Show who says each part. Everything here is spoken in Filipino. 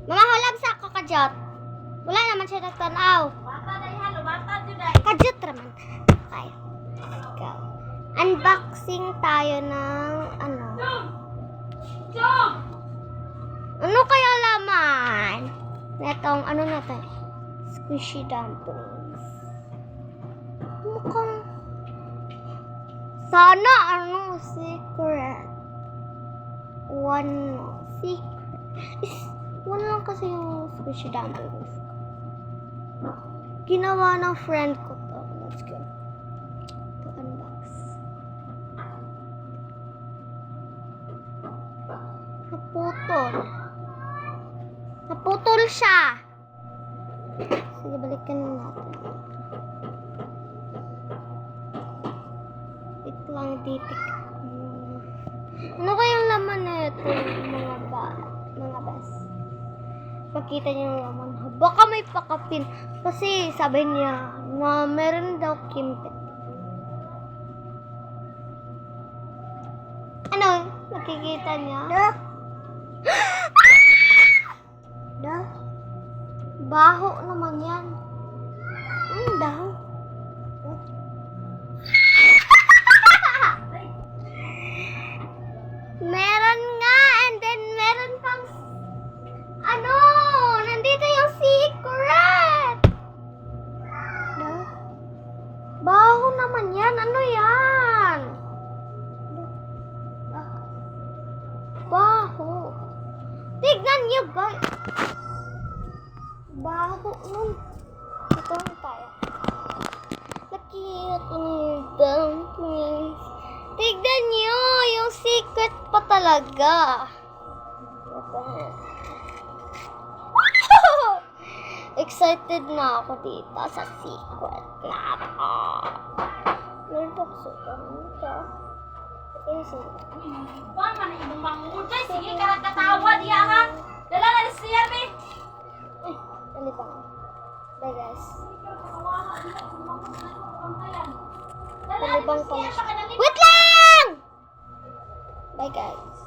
Speaker 1: Mama, hulab sa ako kajot. Wala naman siya nagtanaw. Kajot naman. Okay. Go. Unboxing tayo ng ano. Ano kaya laman? Netong ano na to? Squishy dumplings. Mukhang sana ano secret. One secret. One lang kasi yung squishy dumplings. Ginawa ng friend ko to. Let's go. To unbox. Naputol siya. Sige, balikan na natin. Wait lang, titik. Ano kayang laman na ito, mga bas? Pakita niyo yung laman. Baka may pakapin. Kasi sabi niya na meron daw kimpit. Ano? Nakikita niya? Baho naman yan. Baho. Meron nga, and then meron pang ano, nandito yung secret. Baho naman yan. Ano yan? Baho. Tignan niyo, guys. Baho nun. Ito na tayo. Nakita niyo dumplings. Tignan niyo, yung secret pa talaga. Excited na ako dito sa secret lab. Meron pa ko sa ito.
Speaker 2: Wah, mana ibang mangudjay. Sige, katawa dia ha. Dala na siya, be.
Speaker 1: Ay, dali pa. Bye, guys. Dali bang pa. Wait lang! Bye, guys.